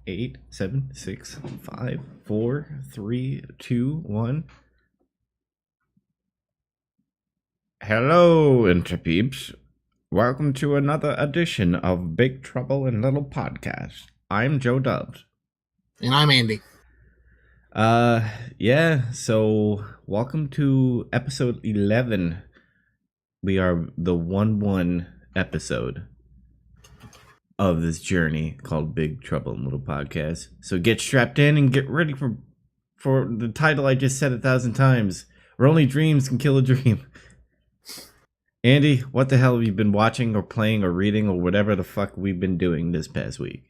8, 7, 6, 5, 4, 3, 2, 1. Hello, Interpeeps. Welcome to another edition of Big Trouble in Little Podcast. I'm Joe Dubs. And I'm Andy. So welcome to episode 11. We are the 1-1 episode of this journey called Big Trouble in Little Podcast. So get strapped in and get ready for the title I just said 1,000 times. Where only dreams can kill a dream. Andy, what the hell have you been watching or playing or reading or whatever the fuck we've been doing this past week?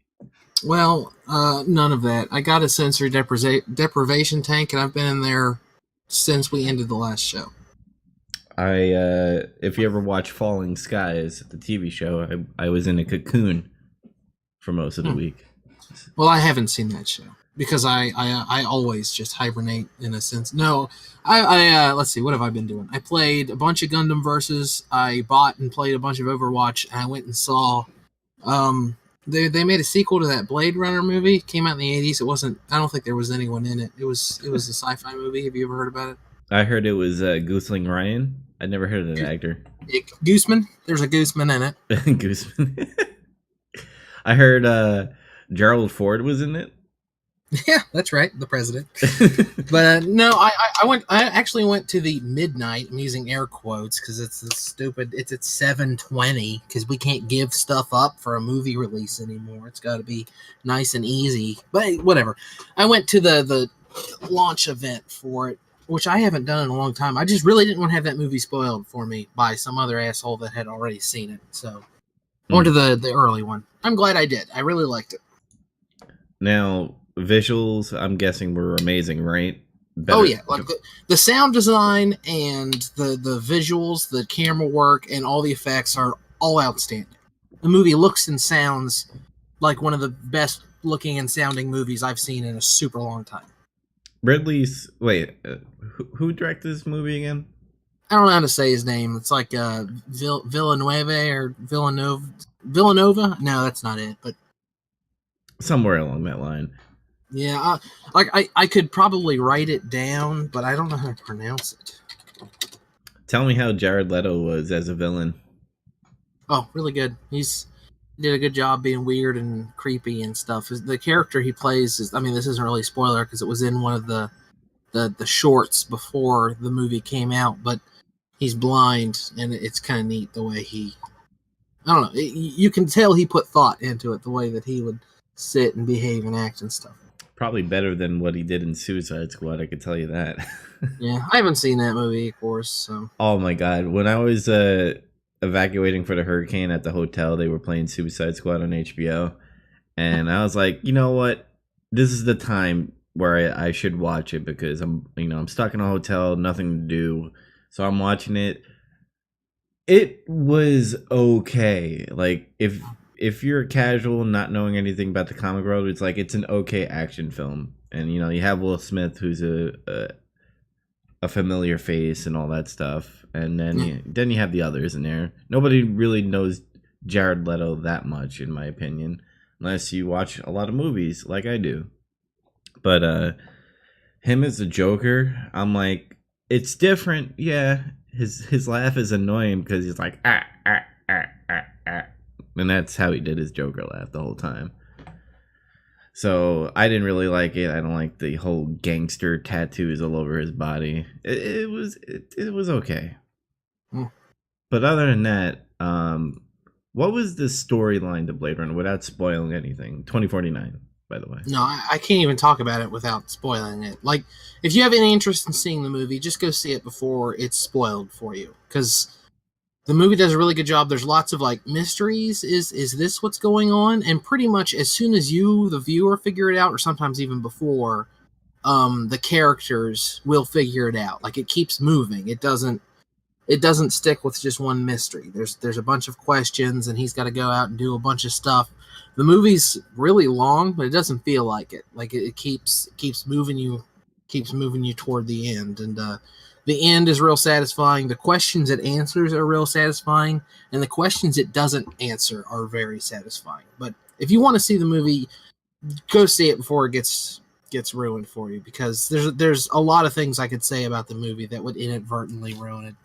Well, none of that. I got a sensory deprivation tank, and I've been in there since we ended the last show. If you ever watch Falling Skies, the TV show, I was in a cocoon for most of the week. Well, I haven't seen that show because I always just hibernate in a sense. No, let's see, what have I been doing? I played a bunch of Gundam Versus. I bought and played a bunch of Overwatch, and I went and saw. They made a sequel to that Blade Runner movie. It came out in the 80s. It wasn't. I don't think there was anyone in it. It was a sci-fi movie. Have you ever heard about it? I heard it was Gooseling Ryan. I never heard of that actor. Gooseman. There's a Gooseman in it. Gooseman. I heard Gerald Ford was in it. Yeah, that's right, the president. But no, I actually went to the midnight. I'm using air quotes because it's stupid. It's at 7:20 because we can't give stuff up for a movie release anymore. It's got to be nice and easy. But whatever. I went to the launch event for it, which I haven't done in a long time. I just really didn't want to have that movie spoiled for me by some other asshole that had already seen it. So I went to the early one. I'm glad I did. I really liked it. Now, visuals, I'm guessing, were amazing, right? Oh yeah, like the sound design and the visuals, the camera work, and all the effects are all outstanding. The movie looks and sounds like one of the best looking and sounding movies I've seen in a super long time. Ridley's who directed this movie again? I don't know how to say his name. It's like Villeneuve or Villanova. No, that's not it. But somewhere along that line. Yeah, I could probably write it down, but I don't know how to pronounce it. Tell me how Jared Leto was as a villain. Oh, really good. He did a good job being weird and creepy and stuff. The character he plays is, I mean, this isn't really a spoiler because it was in one of the shorts before the movie came out, but he's blind, and it's kind of neat the way he, I don't know, you can tell he put thought into it, the way that he would sit and behave and act and stuff. Probably better than what he did in Suicide Squad, I could tell you that. Yeah, I haven't seen that movie, of course. So. Oh my god, when I was evacuating for the hurricane at the hotel, they were playing Suicide Squad on HBO, and I was like, you know what, this is the time where I should watch it because I'm stuck in a hotel, nothing to do, so I'm watching it. It was okay. Like if you're casual, not knowing anything about the comic world, it's like it's an okay action film, and you have Will Smith, who's a familiar face and all that stuff, and then you have the others in there. Nobody really knows Jared Leto that much, in my opinion, unless you watch a lot of movies like I do. But him as a Joker, I'm like, it's different. Yeah, his laugh is annoying because he's like ah ah ah ah ah. And that's how he did his Joker laugh the whole time. So I didn't really like it. I don't like the whole gangster tattoos all over his body. It was okay. But other than that, what was the storyline to Blade Runner without spoiling anything? 2049, by the way. No, I can't even talk about it without spoiling it. Like, if you have any interest in seeing the movie, just go see it before it's spoiled for you. Because the movie does a really good job. There's lots of like mysteries. Is this what's going on? And pretty much as soon as you, the viewer, figure it out, or sometimes even before, the characters will figure it out. Like, it keeps moving. It doesn't stick with just one mystery. There's a bunch of questions, and he's got to go out and do a bunch of stuff. The movie's really long, but it doesn't feel like it. Like it keeps moving you toward the end, and the end is real satisfying. The questions it answers are real satisfying, and the questions it doesn't answer are very satisfying. But if you want to see the movie go see it before it gets ruined for you, because there's a lot of things I could say about the movie that would inadvertently ruin it.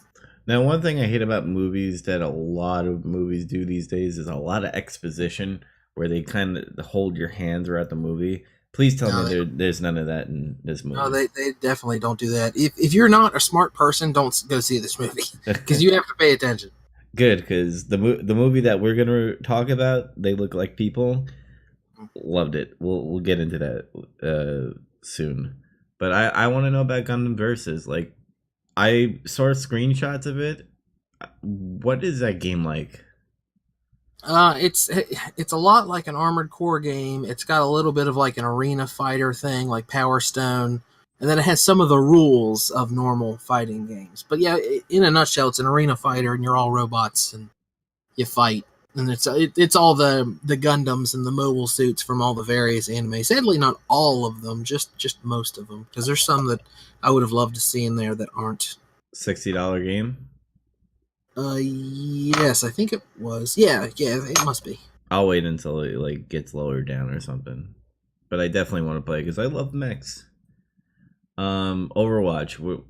Now, one thing I hate about movies that a lot of movies do these days is a lot of exposition where they kind of hold your hand throughout the movie. Please tell me No, there's none of that in this no, movie. they definitely don't do that. If you're not a smart person, don't go see this movie because you have to pay attention. Good, because the movie that we're gonna talk about, they look like people. Loved it. We'll get into that soon. But I want to know about Gundam Versus. Like, I saw screenshots of it. What is that game like? It's a lot like an Armored Core game. It's got a little bit of like an arena fighter thing, like Power Stone, and then it has some of the rules of normal fighting games. But yeah, in a nutshell, it's an arena fighter, and you're all robots and you fight. And it's all the Gundams and the mobile suits from all the various anime. Sadly, not all of them, just most of them, because there's some that I would have loved to see in there that aren't. $60 game. Yes, I think it was. Yeah, it must be. I'll wait until it like gets lower down or something. But I definitely want to play because I love mechs. Overwatch.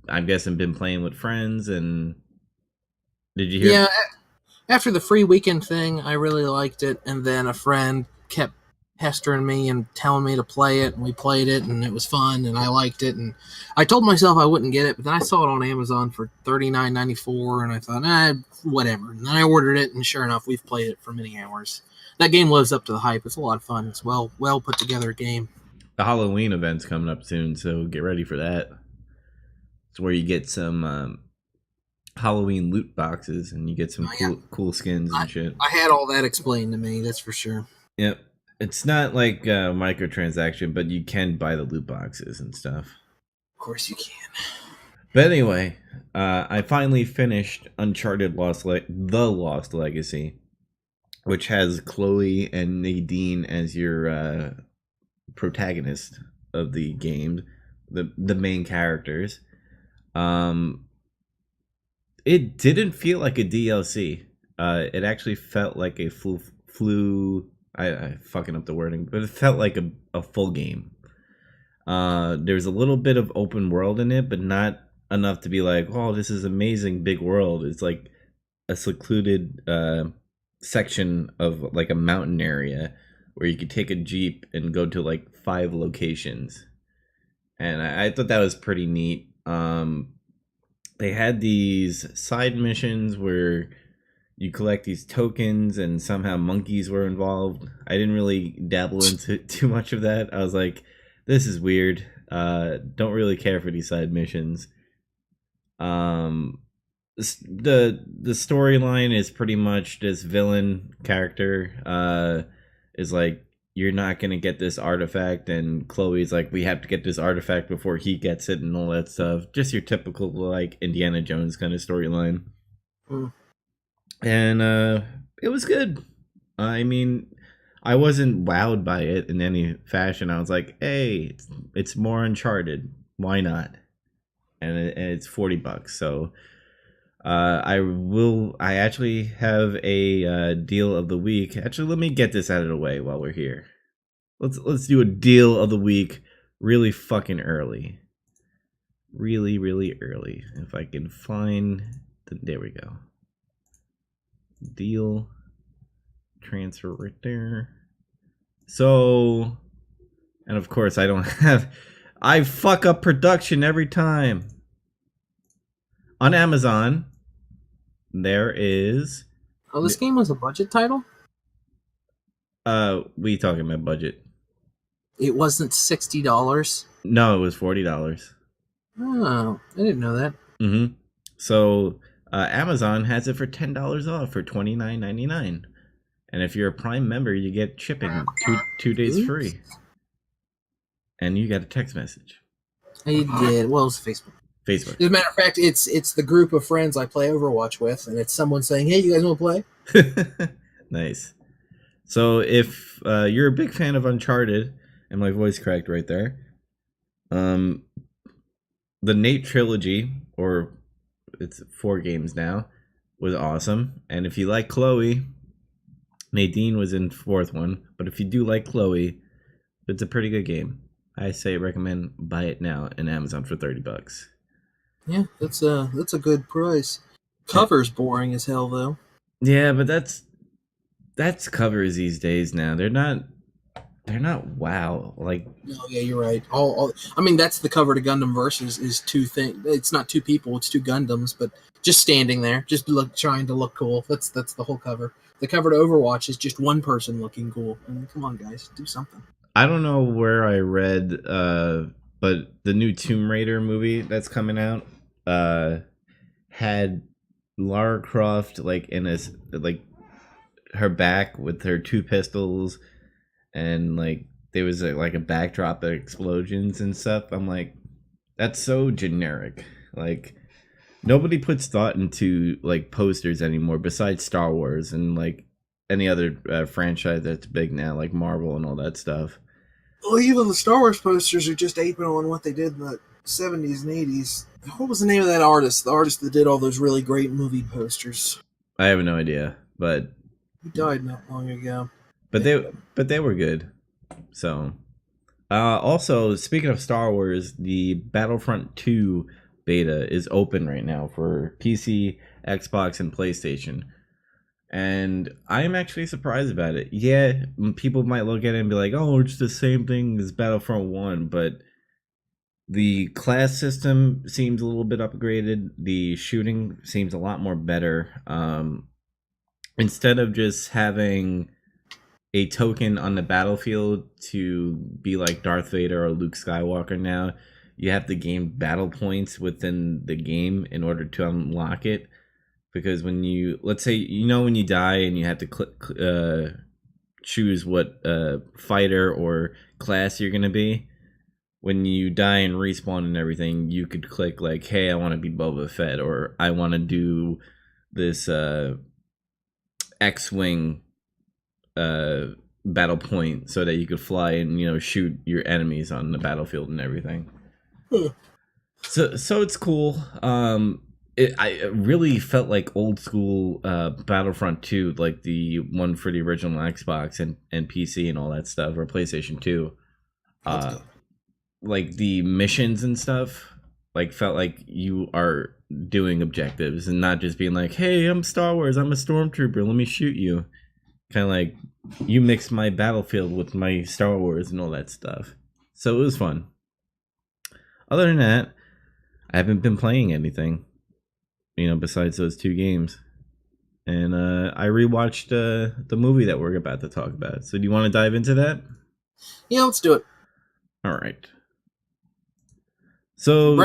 I'm guessing been playing with friends, and did you hear? Yeah, after the free weekend thing, I really liked it, and then a friend kept pestering me and telling me to play it, and we played it, and it was fun, and I liked it, and I told myself I wouldn't get it, but then I saw it on Amazon for $39.94, and I thought, whatever. And then I ordered it, and sure enough, we've played it for many hours. That game lives up to the hype. It's a lot of fun. It's well put together game. The Halloween event's coming up soon, so get ready for that. It's where you get some Halloween loot boxes, and you get some cool skins and shit. I had all that explained to me. That's for sure. Yep. It's not like a microtransaction, but you can buy the loot boxes and stuff. Of course you can. But anyway, I finally finished Uncharted The Lost Legacy, which has Chloe and Nadine as your protagonist of the game, the main characters. It didn't feel like a DLC. It actually felt like a flew. I fucking up the wording, but it felt like a full game. There's a little bit of open world in it, but not enough to be like, oh, this is amazing big world. It's like a secluded section of like a mountain area where you could take a jeep and go to like 5 locations, and I thought that was pretty neat. They had these side missions where you collect these tokens, and somehow monkeys were involved. I didn't really dabble into too much of that. I was like, this is weird. Don't really care for these side missions. The storyline is pretty much this villain character is like, you're not gonna get this artifact, and Chloe's like, we have to get this artifact before he gets it, and all that stuff. Just your typical like Indiana Jones kind of storyline. And it was good. I mean, I wasn't wowed by it in any fashion. I was like, hey, it's more Uncharted, why not? And it's $40, so I actually have a deal of the week. Actually, let me get this out of the way while we're here. Let's do a deal of the week really fucking early. Really early. If I can find there we go. Deal transfer right there. So, and of course I fuck up production every time. On Amazon, there is. Oh, this game was a budget title? We talking about budget? It wasn't $60. No, it was $40. Oh, I didn't know that. Mm-hmm. So Amazon has it for $10 off for $29.99, and if you're a Prime member, you get shipping two days free, and you got a text message. I did. Well, it's Facebook. As a matter of fact, it's the group of friends I play Overwatch with, and it's someone saying, "Hey, you guys want to play?" Nice. So if you're a big fan of Uncharted, and my voice cracked right there, the Nate trilogy, or it's 4 games now, was awesome. And if you like Chloe, Nadine was in fourth one. But if you do like Chloe, it's a pretty good game. I say recommend buy it now in Amazon for $30. Yeah, that's a good price. Yeah, Cover's boring as hell though. yeah, but that's covers these days now. They're not wow. Like No, yeah, you're right. I mean, that's the cover to Gundam Versus is two thing. It's not two people, it's two Gundams, but just standing there, just trying to look cool. That's the whole cover. The cover to Overwatch is just one person looking cool. I mean, come on, guys, do something. I don't know where I read, but the new Tomb Raider movie that's coming out had Lara Croft like in a like her back with her two pistols, and like there was like a backdrop of explosions and stuff. I'm like, that's so generic. Like nobody puts thought into like posters anymore besides Star Wars and like any other franchise that's big now, like Marvel and all that stuff. Well, even the Star Wars posters are just aping on what they did in the 70s and 80s. What was the name of that artist? The artist that did all those really great movie posters. I have no idea, but He died not long ago. but they were good. So, also speaking of Star Wars, the Battlefront 2 beta is open right now for PC, Xbox, and PlayStation. And I am actually surprised about it. Yeah, people might look at it and be like, "Oh, it's the same thing as Battlefront 1," but the class system seems a little bit upgraded. The shooting seems a lot more better. Instead of just having a token on the battlefield to be like Darth Vader or Luke Skywalker now, you have to gain battle points within the game in order to unlock it. Because when you, let's say, when you die and you have to choose what fighter or class you're going to be, when you die and respawn and everything, you could click like, hey, I want to be Boba Fett, or I want to do this X-Wing battle point so that you could fly and shoot your enemies on the battlefield and everything. So it's cool. I really felt like old school Battlefront 2, like the one for the original Xbox and PC and all that stuff, or PlayStation 2. Like the missions and stuff, like felt like you are doing objectives and not just being like, hey, I'm Star Wars, I'm a stormtrooper, let me shoot you. Kind of like you mixed my Battlefield with my Star Wars and all that stuff. So it was fun. Other than that, I haven't been playing anything, besides those two games. And I rewatched the movie that we're about to talk about. So do you want to dive into that? Yeah, let's do it. All right. So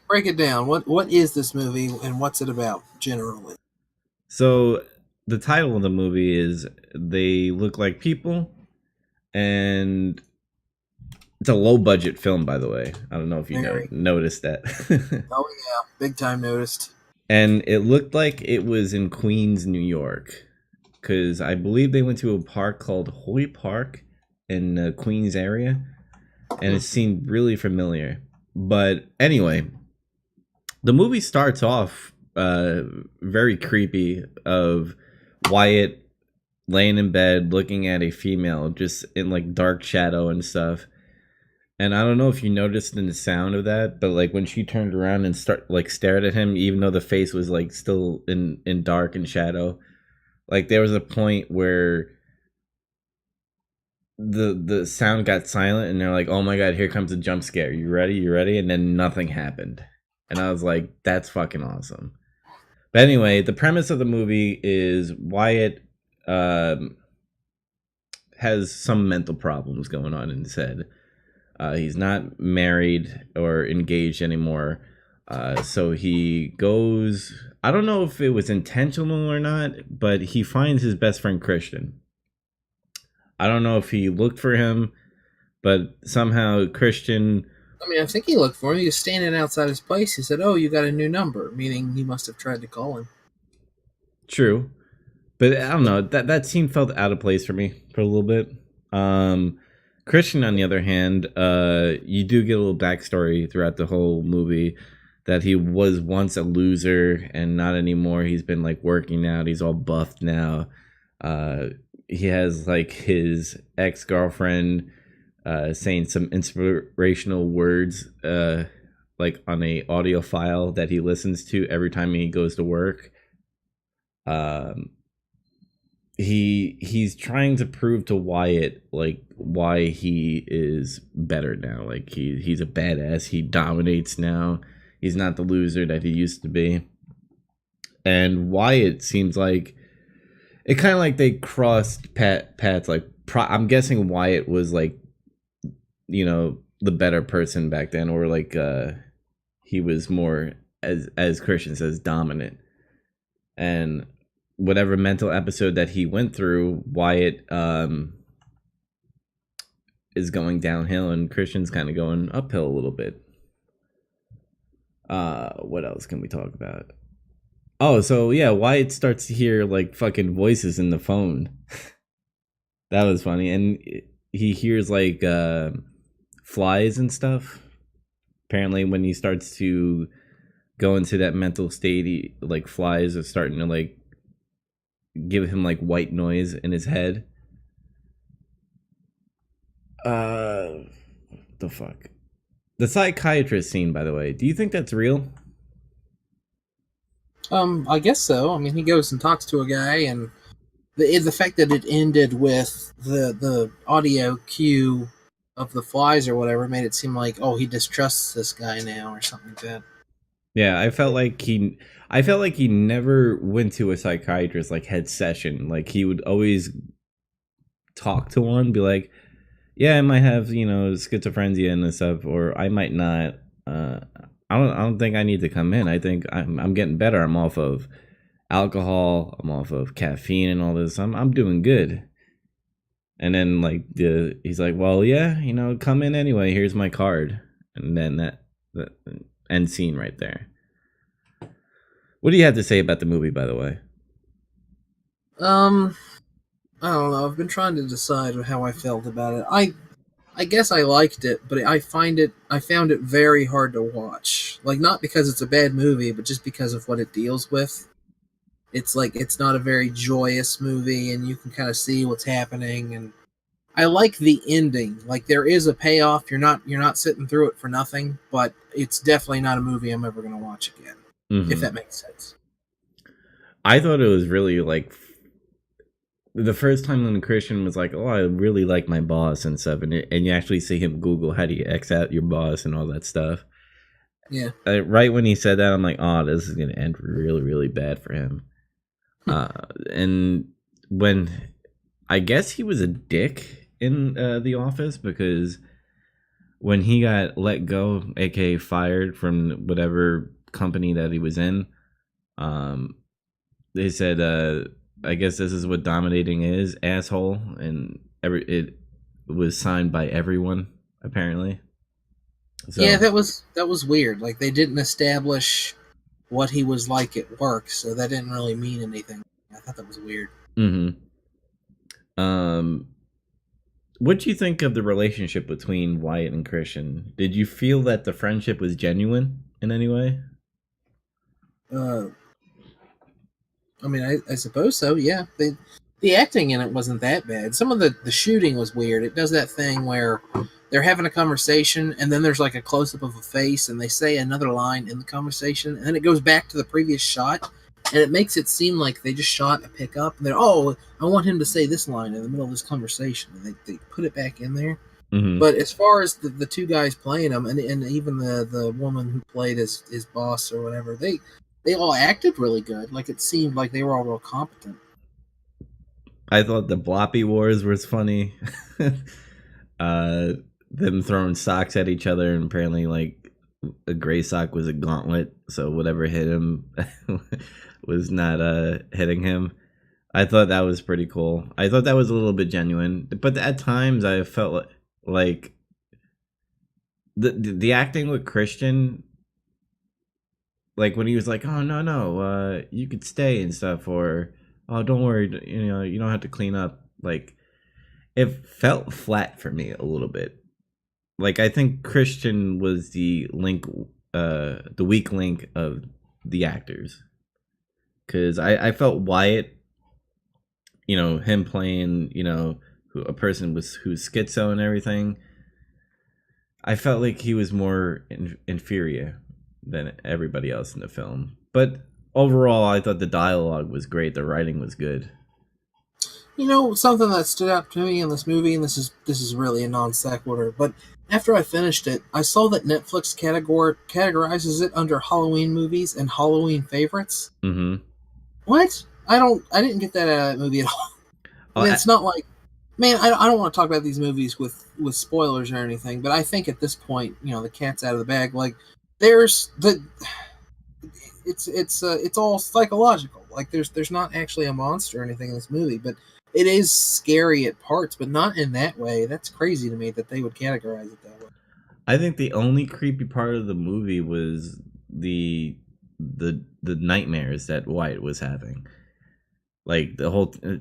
break it down. What is this movie and what's it about generally? So the title of the movie is They Look Like People, and it's a low budget film, by the way. I don't know if you noticed that. Oh yeah, big time noticed. And it looked like it was in Queens, New York, because I believe they went to a park called Hoy Park in the Queens area, and it seemed really familiar. But anyway, the movie starts off very creepy, of Wyatt laying in bed looking at a female just in like dark shadow and stuff. And I don't know if you noticed in the sound of that, but like when she turned around and stared at him, even though the face was like still in dark and shadow, like there was a point where the sound got silent and they're like, oh my god, here comes a jump scare, you ready, and then nothing happened, and I was like, that's fucking awesome. But anyway, the premise of the movie is Wyatt has some mental problems going on in his head. He's not married or engaged anymore, so he goes, I don't know if it was intentional or not, but he finds his best friend Christian. I don't know if he looked for him, but somehow Christian... I mean, I think he looked for him. He was standing outside his place. He said, oh, you got a new number, meaning he must have tried to call him. True. But I don't know. That scene felt out of place for me for a little bit. Christian, on the other hand, you do get a little backstory throughout the whole movie that he was once a loser and not anymore. He's been like working out. He's all buffed now. he has like his ex-girlfriend saying some inspirational words like on a audio file that he listens to every time he goes to work. um he's trying to prove to Wyatt like why he is better now. Like he's a badass. He dominates now. He's not the loser that he used to be. And Wyatt seems like it kind of like they crossed paths. Like I'm guessing Wyatt was like, the better person back then, or like he was more, as Christian says, dominant. And whatever mental episode that he went through, Wyatt is going downhill, and Christian's kind of going uphill a little bit. What else can we talk about? Oh, so yeah, Wyatt starts to hear like fucking voices in the phone. That was funny, and he hears like flies and stuff. Apparently, when he starts to go into that mental state, like flies are starting to like give him like white noise in his head. The fuck? The psychiatrist scene, by the way, do you think that's real? I guess so. I mean, he goes and talks to a guy, and the fact that it ended with the audio cue of the flies or whatever made it seem like, oh, he distrusts this guy now or something like that. Yeah, I felt like he never went to a psychiatrist like head session. Like he would always talk to one, be like, "Yeah, I might have schizophrenia and stuff, or I might not. I don't think I need to come in. I think I'm getting better. I'm off of alcohol. I'm off of caffeine and all this. I'm doing good." And then like he's like, "Well, yeah, come in anyway. Here's my card." And then that end scene right there. What do you have to say about the movie, by the way? I don't know. I've been trying to decide how I felt about it. I guess I liked it, but I found it very hard to watch. Like, not because it's a bad movie, but just because of what it deals with. It's like it's not a very joyous movie, and you can kind of see what's happening. And I like the ending. Like, there is a payoff. You're not sitting through it for nothing. But it's definitely not a movie I'm ever going to watch again. If Mm-hmm. that makes sense. I thought it was really like the first time when Christian was like, "Oh, I really like my boss" and stuff, and you actually see him Google how do you X out your boss and all that stuff. Yeah. Right when he said that, I'm like, "Oh, this is gonna end really, really bad for him." And when I guess he was a dick in the office, because when he got let go, aka fired from whatever company that he was in, um, they said, I guess this is what dominating is, asshole, and it was signed by everyone apparently. Yeah, So, that was weird. Like, they didn't establish what he was like at work, so that didn't really mean anything. I thought that was weird. mm-hmm. um, what do you think of the relationship between Wyatt and Christian? Did you feel that the friendship was genuine in any way? Uh, I mean, I suppose so. Yeah, the acting in it wasn't that bad. Some of the shooting was weird. It does that thing where they're having a conversation, and then there's like a close up of a face, and they say another line in the conversation, and then it goes back to the previous shot, and it makes it seem like they just shot a pickup, and they're, oh, I want him to say this line in the middle of this conversation, and they put it back in there. Mm-hmm. But as far as the two guys playing him, and even the woman who played his boss or whatever, they all acted really good. Like, it seemed like they were all real competent. I thought the Bloppy Wars was funny. uh, them throwing socks at each other, and apparently, like, a gray sock was a gauntlet, so whatever hit him was not hitting him. I thought that was pretty cool. I thought that was a little bit genuine, but at times I felt like the acting with Christian, like when he was like, "Oh no, no, you could stay and stuff," or "Oh, don't worry, you don't have to clean up." Like it felt flat for me a little bit. Like I think Christian was the the weak link of the actors, because I felt Wyatt him playing, a person who's schizo and everything. I felt like he was more inferior than everybody else in the film. But overall, I thought the dialogue was great. The writing was good. Something that stood out to me in this movie, and this is really a non sequitur, but after I finished it, I saw that Netflix categorizes it under Halloween movies and Halloween favorites. Mm-hmm. What? I didn't get that out of that movie at all. Oh, And it's not like, man, I don't want to talk about these movies with spoilers or anything, but I think at this point, the cat's out of the bag. Like, there's the it's all psychological. Like, there's not actually a monster or anything in this movie, but it is scary at parts, but not in that way. That's crazy to me that they would categorize it that way. I think the only creepy part of the movie was the nightmares that Wyatt was having. Like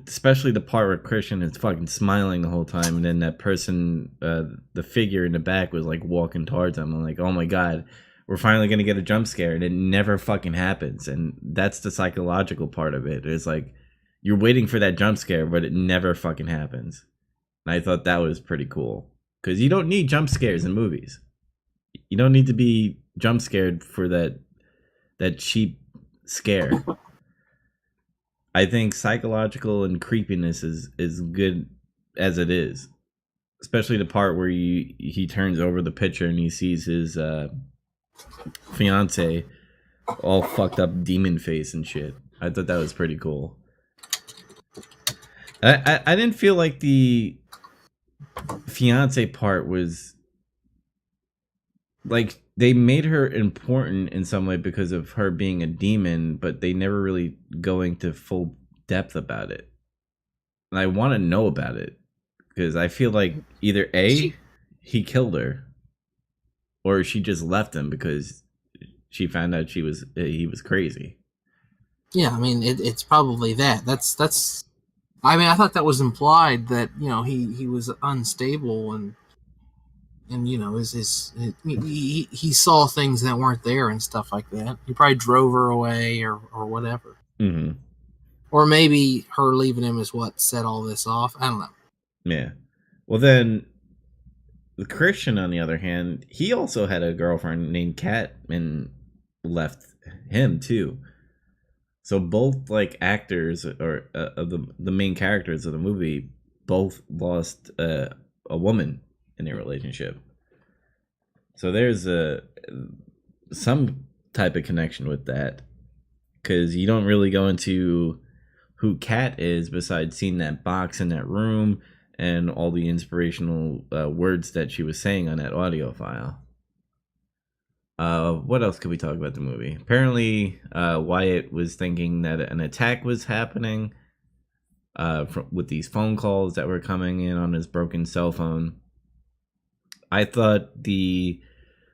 especially the part where Christian is fucking smiling the whole time, and then that person, the figure in the back, was like walking towards him. I'm like, oh my god, we're finally gonna get a jump scare, and it never fucking happens. And that's the psychological part of it. It's like you're waiting for that jump scare, but it never fucking happens. And I thought that was pretty cool because you don't need jump scares in movies. You don't need to be jump scared for that cheap scare. I think psychological and creepiness is good as it is, especially the part where he turns over the picture and he sees his fiance all fucked up demon face and shit. I thought that was pretty cool. I didn't feel like the fiance part was like they made her important in some way because of her being a demon, but they never really go into full depth about it. And I want to know about it because I feel like either he killed her, or she just left him because she found out he was crazy. Yeah, I mean, it's probably that. That's. I mean, I thought that was implied that he was unstable and he saw things that weren't there and stuff like that. He probably drove her away or whatever. Mm-hmm. Or maybe her leaving him is what set all this off. I don't know. Yeah. Well, then the Christian, on the other hand, he also had a girlfriend named Kat and left him too. So both like actors or of the main characters of the movie both lost a woman in their relationship. So there's some type of connection with that because you don't really go into who Kat is besides seeing that box in that room and all the inspirational words that she was saying on that audio file. What else could we talk about the movie? Apparently, Wyatt was thinking that an attack was happening with these phone calls that were coming in on his broken cell phone. I thought the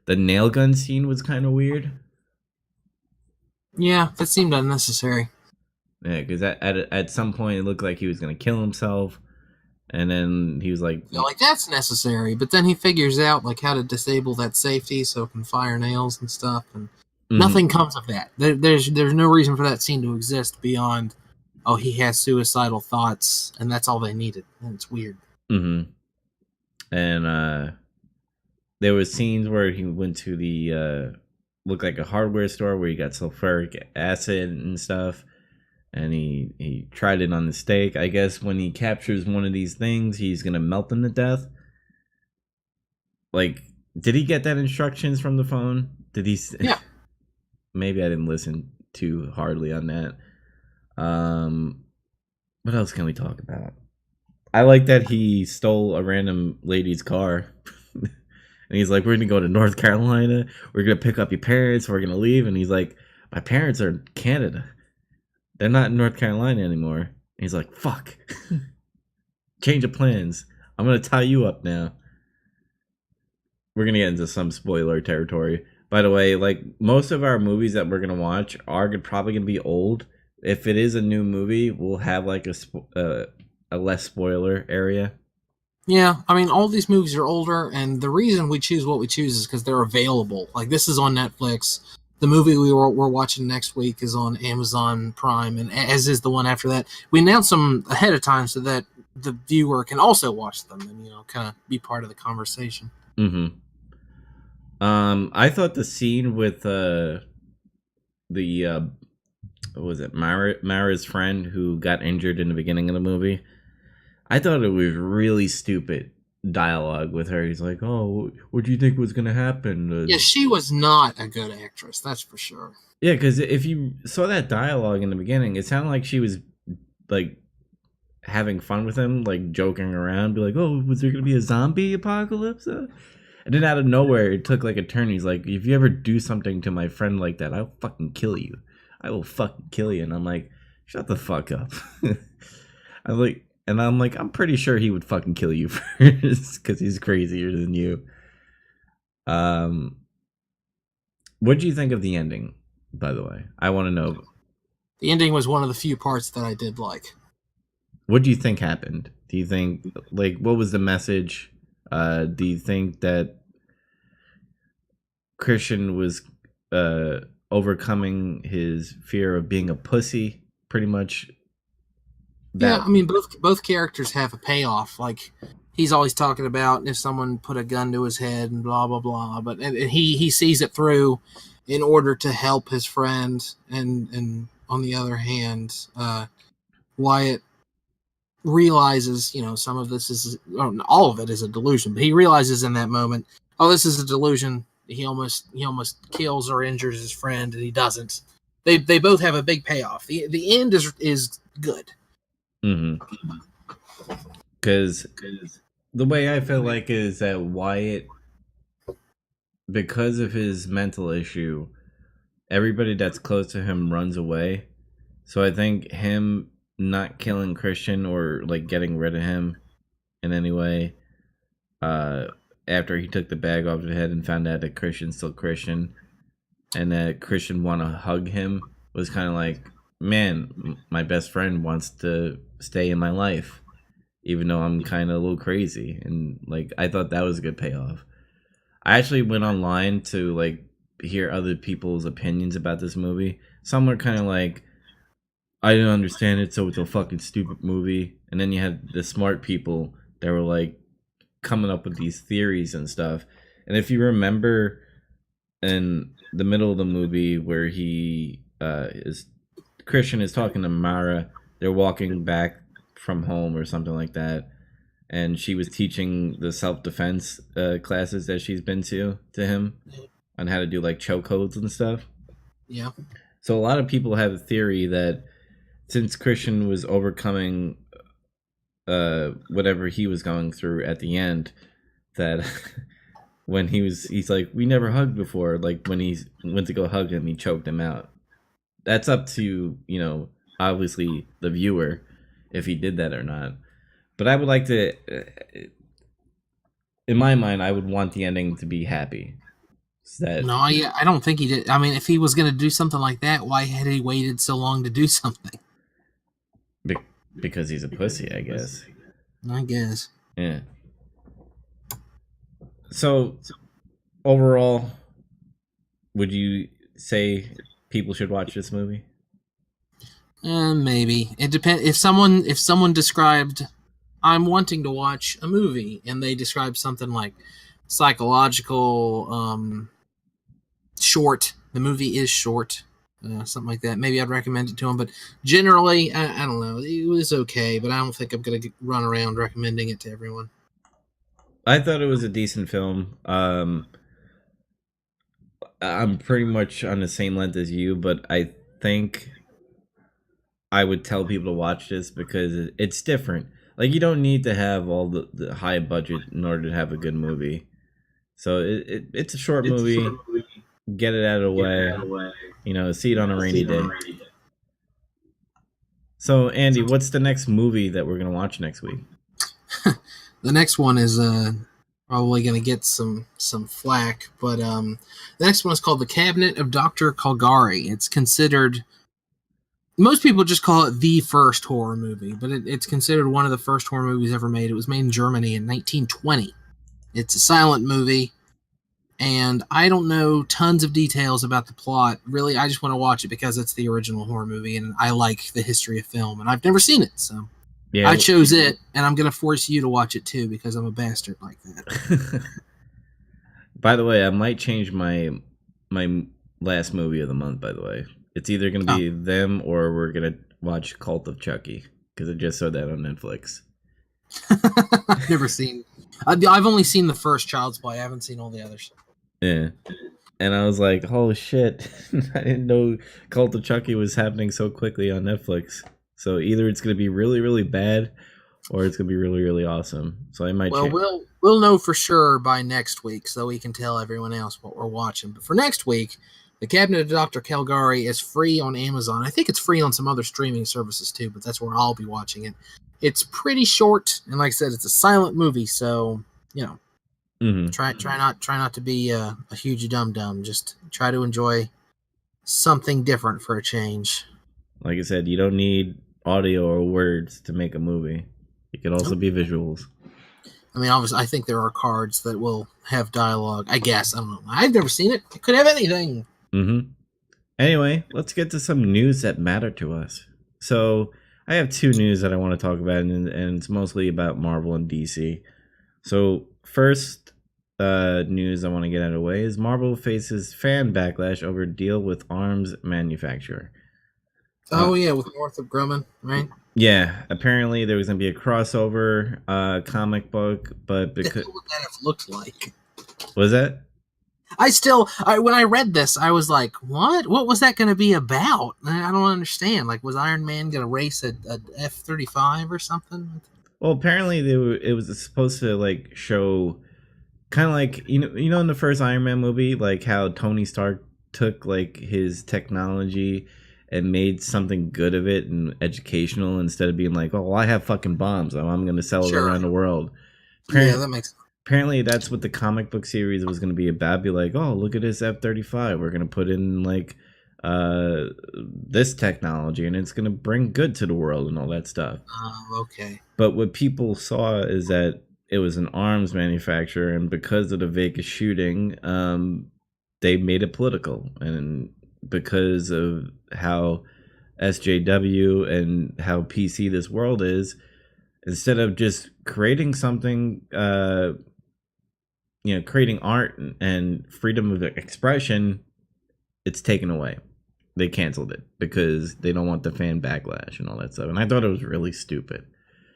nail gun scene was kind of weird. Yeah, that seemed unnecessary. Yeah, because at some point it looked like he was going to kill himself. And then he was like... Yeah, like, that's necessary. But then he figures out, like, how to disable that safety so it can fire nails and stuff. And nothing comes of that. There's no reason for that scene to exist beyond, oh, he has suicidal thoughts, and that's all they needed. And it's weird. Mm-hmm. And there was scenes where he went to the... looked like a hardware store where he got sulfuric acid and stuff. And he tried it on the steak. I guess when he captures one of these things, he's going to melt them to death. Like, did he get that instructions from the phone? Did he? Yeah. Maybe I didn't listen too hardly on that. What else can we talk about? I like that he stole a random lady's car. And he's like, we're going to go to North Carolina. We're going to pick up your parents. We're going to leave. And he's like, my parents are in Canada. They're not in North Carolina anymore. And he's like, fuck. Change of plans. I'm going to tie you up now. We're going to get into some spoiler territory. By the way, like, most of our movies that we're going to watch are probably going to be old. If it is a new movie, we'll have, like, a less spoiler area. Yeah, I mean, all these movies are older, and the reason we choose what we choose is because they're available. Like, this is on Netflix. The movie we're watching next week is on Amazon Prime, and as is the one after that. We announce them ahead of time so that the viewer can also watch them and kind of be part of the conversation. Mm-hmm. I thought the scene with the what was it, Mara's friend who got injured in the beginning of the movie. I thought it was really stupid dialogue with her. He's like, "Oh, what do you think was gonna happen?" Yeah, she was not a good actress, that's for sure. Yeah, because if you saw that dialogue in the beginning, it sounded like she was like having fun with him, like joking around, be like, "Oh, was there gonna be a zombie apocalypse?" And then out of nowhere, it took like a turn. He's like, "If you ever do something to my friend like that, I'll fucking kill you. I will fucking kill you." And I'm like, "Shut the fuck up." I'm like, I'm pretty sure he would fucking kill you first because he's crazier than you. Um, what do you think of the ending? By the way, I want to know. The ending was one of the few parts that I did like. What do you think happened? Do you think like what was the message? Do you think that Christian was overcoming his fear of being a pussy? Pretty much Yeah, that. I mean both characters have a payoff. Like he's always talking about if someone put a gun to his head and blah blah blah, but and he sees it through in order to help his friend, and on the other hand, Wyatt realizes some of this is all of it is a delusion, but he realizes in that moment, oh, this is a delusion. He almost kills or injures his friend, and he doesn't. They both have a big payoff. The end is good. Mm-hmm. Because the way I feel like is that Wyatt, because of his mental issue, everybody that's close to him runs away. So I think him not killing Christian or like getting rid of him in any way, uh, after he took the bag off his head and found out that Christian's still Christian and that Christian want to hug him was kind of like, man, my best friend wants to stay in my life, even though I'm kind of a little crazy. And like, I thought that was a good payoff. I actually went online to like hear other people's opinions about this movie. Some were kind of like, I didn't understand it, so it's a fucking stupid movie. And then you had the smart people that were like coming up with these theories and stuff. And if you remember in the middle of the movie where he is Christian is talking to Mara, they're walking back from home or something like that, and she was teaching the self defense classes that she's been to him on how to do like chokeholds and stuff. Yeah. So a lot of people have a theory that since Christian was overcoming whatever he was going through at the end, that when he's like, we never hugged before, like when he went to go hug him, he choked him out. That's up to, obviously the viewer if he did that or not. But I would like to, in my mind, I would want the ending to be happy. So that No, I don't think he did. I mean, if he was going to do something like that, why had he waited so long to do something? be- because he's a pussy, I guess. I guess. Yeah. So overall, would you say people should watch this movie? Maybe it depends. If someone described, I'm wanting to watch a movie, and they describe something like psychological, short. The movie is short, something like that. Maybe I'd recommend it to them. But generally, I don't know. It was okay, but I don't think I'm gonna run around recommending it to everyone. I thought it was a decent film. I'm pretty much on the same length as you, but I think I would tell people to watch this because it's different. Like you don't need to have all the high budget in order to have a good movie. So it's a short movie. Get it out of the way. See it on a rainy day. So Andy, what's the next movie that we're gonna watch next week? The next one is probably going to get some flack, but the next one is called The Cabinet of Dr. Caligari. It's considered, most people just call it the first horror movie, but it's considered one of the first horror movies ever made. It was made in Germany in 1920. It's a silent movie. and I don't know tons of details about the plot. Really, I just want to watch it because it's the original horror movie, and I like the history of film, and I've never seen it, so I Yeah. chose it, and I'm gonna force you to watch it too because I'm a bastard like that. By the way, I might change my last movie of the month. By the way, it's either gonna Oh, be them or we're gonna watch Cult of Chucky because I just saw that on Netflix. I've never seen. I've only seen the first Child's Play. I haven't seen all the others. Yeah, and I was like, "Oh shit!" I didn't know Cult of Chucky was happening so quickly on Netflix. So either it's gonna be really really bad, or it's gonna be really really awesome. So I might Well, change. we'll know for sure by next week, so we can tell everyone else what we're watching. But for next week, The Cabinet of Dr. Caligari is free on Amazon. I think it's free on some other streaming services too, but that's where I'll be watching it. It's pretty short, and like I said, it's a silent movie, so you know, Hmm. try not to be a huge dum dum. Just try to enjoy something different for a change. Like I said, you don't need audio or words to make a movie. It could also Nope. be visuals. I mean, obviously, I think there are cards that will have dialogue. I guess I don't know. I've never seen it. It could have anything. Hmm. Anyway, let's get to some news that matter to us. So, I have two news that I want to talk about, and it's mostly about Marvel and DC. So, first news I want to get out of the way is Marvel faces fan backlash over deal with arms manufacturer. Uh, Oh yeah, with Northrop Grumman, right? yeah, apparently there was going to be a crossover comic book, but The because hell would that have looked like? was that? When I read this, I was like, "What? What was that going to be about?" I don't understand. Like, was Iron Man going to race a F-35 or something? Well, apparently it was supposed to like show kind of like in the first Iron Man movie, like how Tony Stark took like his technology and made something good of it and educational instead of being like, oh, well, I have fucking bombs, I'm going to sell it Sure. around the world. Yeah, Apparently, that makes. apparently that's what the comic book series was going to be about. Be like, oh, look at this F-35. We're going to put in like uh this technology and it's going to bring good to the world and all that stuff. Okay. But what people saw is that it was an arms manufacturer, and because of the Vegas shooting, they made it political, and because of how SJW and how PC this world is, instead of just creating something, creating art and freedom of expression, it's taken away. They canceled it because they don't want the fan backlash and all that stuff. And I thought it was really stupid.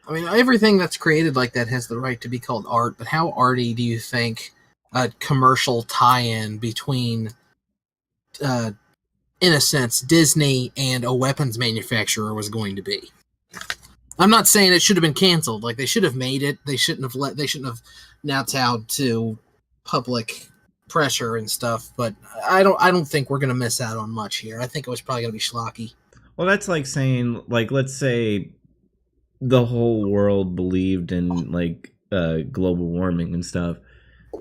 I mean, everything that's created like that has the right to be called art, but how arty do you think a commercial tie-in between, uh, in a sense, Disney and a weapons manufacturer was going to be? I'm not saying it should have been canceled. Like they should have made it. They shouldn't have let. They shouldn't have now towed to public pressure and stuff. But I don't. I don't think we're gonna miss out on much here. I think it was probably gonna be schlocky. Well, that's like saying, like, let's say the whole world believed in like global warming and stuff,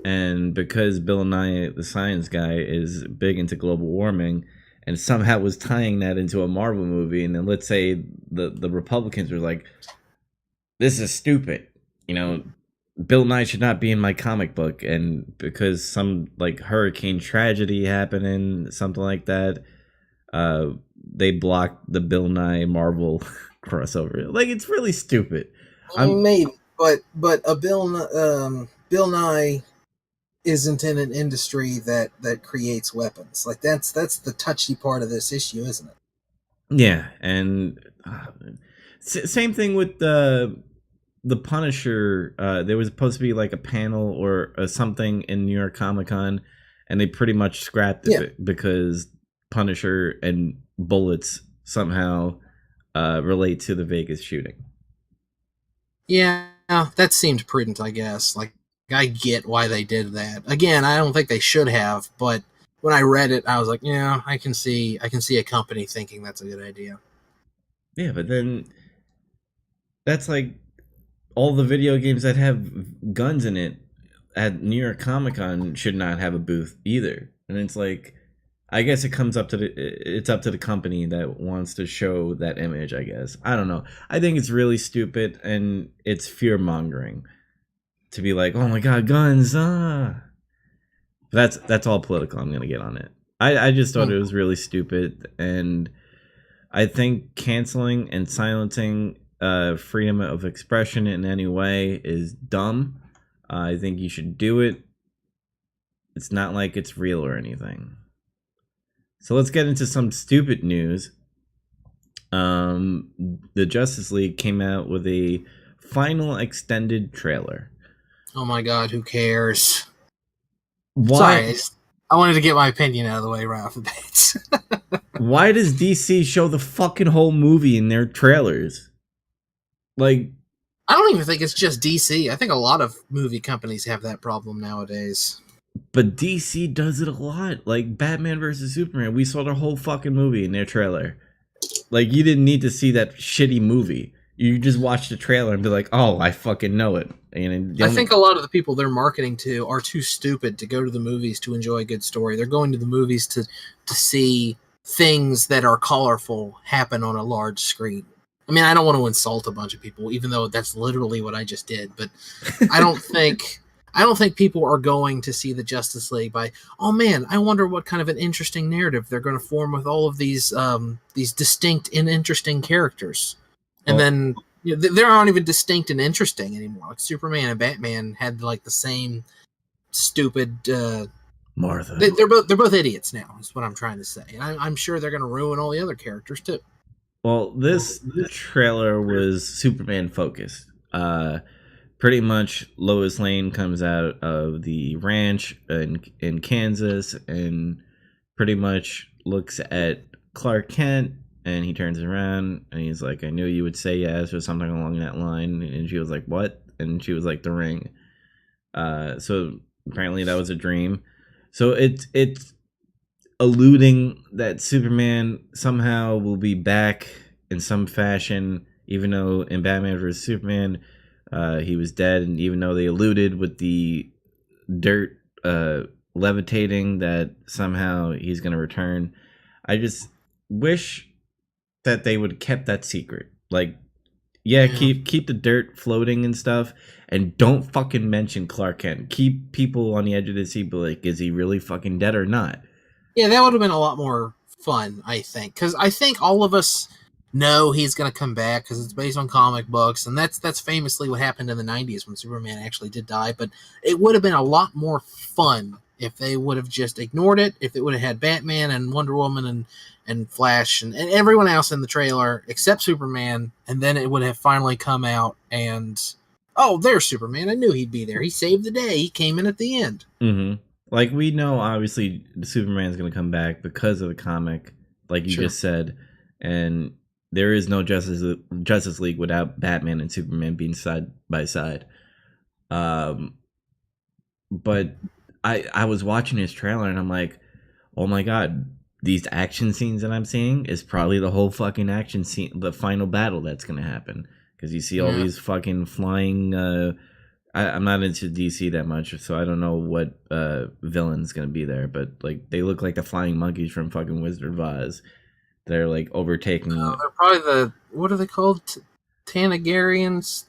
and because Bill Nye the Science Guy is big into global warming, and somehow was tying that into a Marvel movie, and then let's say the Republicans were like, "This is stupid," you know. Bill Nye should not be in my comic book, and because some like hurricane tragedy happening, something like that, uh, they blocked the Bill Nye Marvel crossover. Like it's really stupid. I'm Maybe, but a Bill Nye isn't in an industry that creates weapons. Like that's the touchy part of this issue, isn't it? yeah, and same thing with the Punisher. There was supposed to be like a panel or something in New York Comic Con, and they pretty much scrapped Yeah, it because Punisher and bullets somehow relate to the Vegas shooting. yeah, that seemed prudent, I guess. Like I get why they did that. Again, I don't think they should have, but when I read it, I was like, yeah, I can see a company thinking that's a good idea. Yeah, but then that's like all the video games that have guns in it at New York Comic Con should not have a booth either. And it's like, I guess it's up to the company that wants to show that image. I guess I don't know. I think it's really stupid and it's fear mongering to be like, oh my god, guns, ah. That's all political. I'm gonna get on it. I just thought it was really stupid, and I think canceling and silencing freedom of expression in any way is dumb. I think you should do it. It's not like it's real or anything. So let's get into some stupid news. The Justice League came out with a final extended trailer. Oh my god, who cares? Why? Sorry, I wanted to get my opinion out of the way right off the bat. Why does DC show the fucking whole movie in their trailers? Like, I don't even think it's just DC. I think a lot of movie companies have that problem nowadays. but DC does it a lot. Like Batman versus Superman, we saw the whole fucking movie in their trailer. Like, you didn't need to see that shitty movie. You just watch the trailer and be like, "Oh, I fucking know it." And I think a lot of the people they're marketing to are too stupid to go to the movies to enjoy a good story. They're going to the movies to see things that are colorful happen on a large screen. I mean, I don't want to insult a bunch of people, even though that's literally what I just did. But I don't think I don't think people are going to see the Justice League by, oh man, I wonder what kind of an interesting narrative they're going to form with all of these distinct and interesting characters, and well, then they aren't even distinct and interesting anymore. Like Superman and Batman had like the same stupid. Martha. They're both idiots now. Is what I'm trying to say, and I'm sure they're going to ruin all the other characters too. Well, this trailer was Superman focused. Pretty much Lois Lane comes out of the ranch in Kansas and pretty much looks at Clark Kent, and he turns around and he's like, "I knew you would say yes," or something along that line. And she was like, "What?" And she was like, "The ring." So apparently that was a dream. So it's alluding that Superman somehow will be back in some fashion, even though in Batman vs Superman he was dead, and even though they alluded with the dirt levitating that somehow he's going to return. I just wish that they would have kept that secret. Like, yeah, keep the dirt floating and stuff, and don't fucking mention Clark Kent. Keep people on the edge of the seat, but like, is he really fucking dead or not? Yeah, that would have been a lot more fun, I think, because I think all of us know he's going to come back because it's based on comic books, and that's famously what happened in the '90s when Superman actually did die. But it would have been a lot more fun if they would have just ignored it. If it would have had Batman and Wonder Woman and Flash and everyone else in the trailer except Superman, and then it would have finally come out and oh, there's Superman. I knew he'd be there. He saved the day. He came in at the end. Mm-hmm. Like, we know, obviously, Superman's going to come back because of the comic, like you just said, and there is no Justice League without Batman and Superman being side by side. But I was watching his trailer and I'm like, oh my god, these action scenes that I'm seeing is probably the whole fucking action scene, the final battle that's going to happen, because you see all these fucking flying. I'm not into DC that much, so I don't know what villain's gonna be there, but like they look like the flying monkeys from fucking Wizard of Oz. They're like overtaking. They're probably what are they called? Targaryens,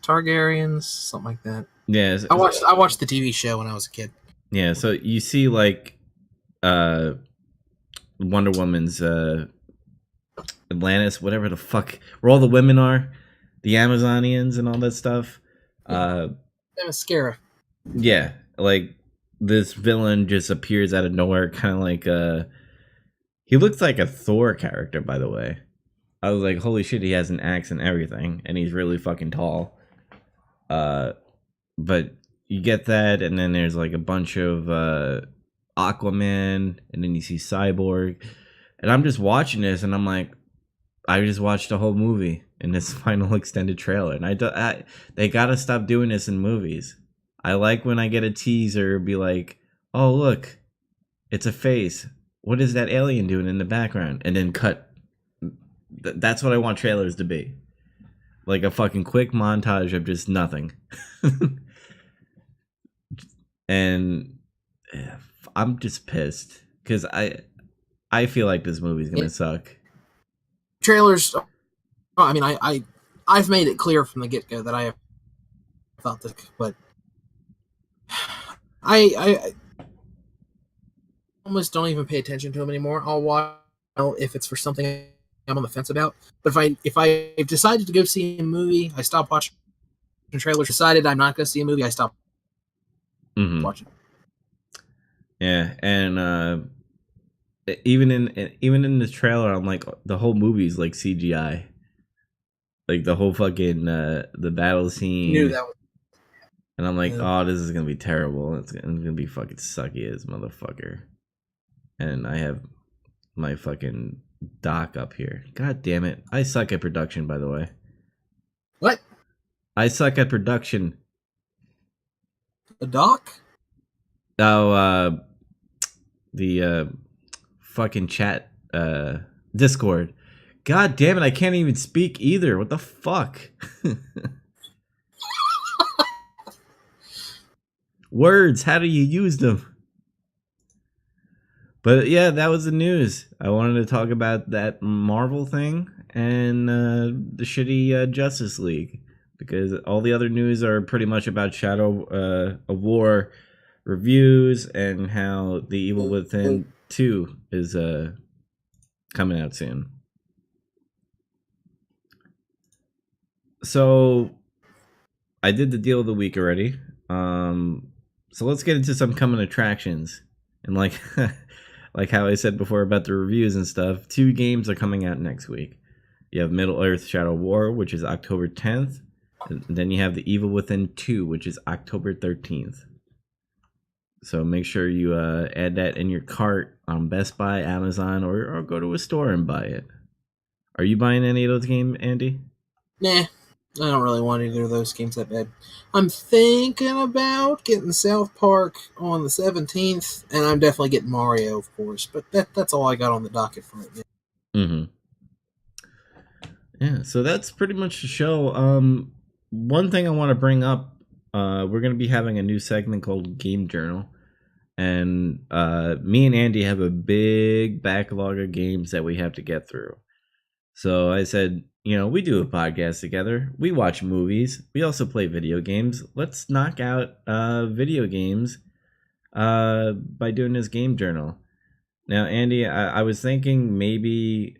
something like that. Yeah, I watched the TV show when I was a kid. Yeah, so you see like Wonder Woman's Atlantis, whatever the fuck, where all the women are, the Amazonians and all that stuff. Mascara. Yeah, like this villain just appears out of nowhere, kind of like he looks like a Thor character, by the way. I was like, holy shit, he has an axe and everything, and he's really fucking tall. But you get that, and then there's like a bunch of Aquaman, and then you see Cyborg, and I'm just watching this, and I'm like, I just watched the whole movie in this final extended trailer, and they gotta stop doing this in movies. I like when I get a teaser, be like, oh look, it's a face. What is that alien doing in the background? And then cut. That's what I want trailers to be. Like a fucking quick montage of just nothing. And I'm just pissed because I feel like this movie's gonna suck. Trailers. I mean, I've made it clear from the get go that I have thought this, but I almost don't even pay attention to them anymore. I'll watch if it's for something I'm on the fence about. But if I decided to go see a movie, I stop watching trailers. Decided I'm not going to see a movie, I stop Mm-hmm. watching. Yeah, and even in the trailer, I'm like, the whole movie's like CGI. Like the whole fucking the battle I knew scene, that was. and I'm like, Yeah. oh, this is gonna be terrible. It's gonna be fucking sucky as motherfucker. And I have my fucking doc up here. God damn it! I suck at production, by the way. What? I suck at production. A doc? Oh, the fucking chat Discord. God damn it! I can't even speak either. What the fuck? Words. How do you use them? But yeah, that was the news. I wanted to talk about that Marvel thing and the shitty Justice League, because all the other news are pretty much about Shadow of War reviews and how The Evil Within 2 is coming out soon. So I did the deal of the week already. So let's get into some coming attractions. And like like how I said before about the reviews and stuff, 2 games are coming out next week. You have Middle Earth Shadow War, which is October 10th. And then you have The Evil Within 2, which is October 13th. So make sure you add that in your cart on Best Buy, Amazon, or go to a store and buy it. Are you buying any of those games, Andy? Nah, I don't really want either of those games that bad. I'm thinking about getting South Park on the 17th, and I'm definitely getting Mario, of course. But that's all I got on the docket for right now. Mm-hmm. Yeah, so that's pretty much the show. One thing I want to bring up, we're going to be having a new segment called Game Journal. And me and Andy have a big backlog of games that we have to get through. So I said, we do a podcast together. We watch movies. We also play video games. Let's knock out video games by doing this Game Journal. Now, Andy, I was thinking maybe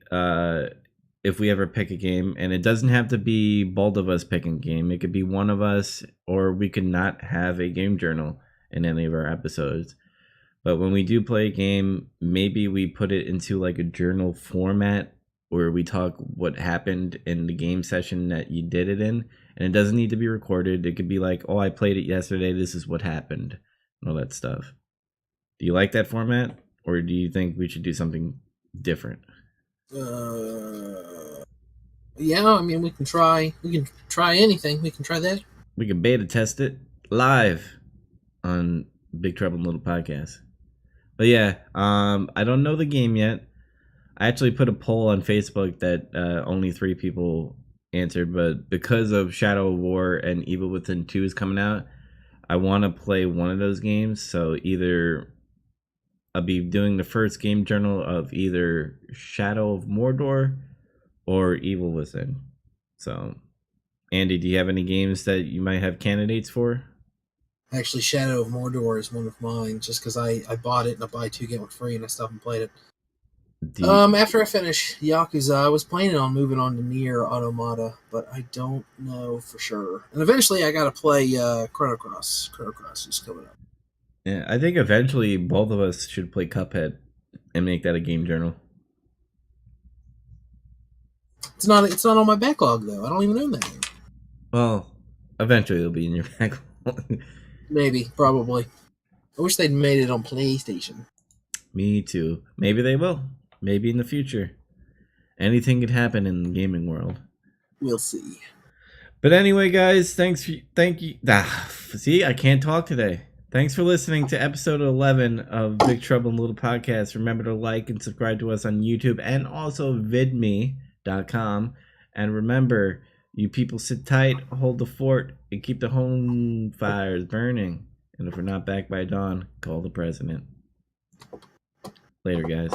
if we ever pick a game, and it doesn't have to be both of us picking a game. It could be one of us, or we could not have a Game Journal in any of our episodes. But when we do play a game, maybe we put it into like a journal format where we talk what happened in the game session that you did it in. And it doesn't need to be recorded. It could be like, oh, I played it yesterday. This is what happened. And all that stuff. Do you like that format? Or do you think we should do something different? Yeah, I mean, we can try anything. We can try that. We can beta test it live on Big Trouble in Little Podcast. But yeah, I don't know the game yet. I actually put a poll on Facebook that only 3 people answered, but because of Shadow of War and Evil Within 2 is coming out, I want to play one of those games. So either I'll be doing the first game journal of either Shadow of Mordor or Evil Within. So, Andy, do you have any games that you might have candidates for? Actually, Shadow of Mordor is one of mine, just because I bought it and I buy 2 get 1 free, and I stopped and played it. After I finish Yakuza, I was planning on moving on to Nier Automata, but I don't know for sure. And eventually, I gotta play Chrono Cross. Chrono Cross is coming up. Yeah, I think eventually both of us should play Cuphead and make that a game journal. It's not on my backlog though. I don't even own that game. Well, eventually it'll be in your backlog. Maybe, probably. I wish they'd made it on PlayStation. Me too. Maybe they will. Maybe in the future. Anything could happen in the gaming world. We'll see. But anyway, guys, thank you. See, I can't talk today. Thanks for listening to episode 11 of Big Trouble in Little Podcast. Remember to like and subscribe to us on YouTube and also vidme.com. And remember, you people sit tight, hold the fort, and keep the home fires burning. And if we're not back by dawn, call the president. Later, guys.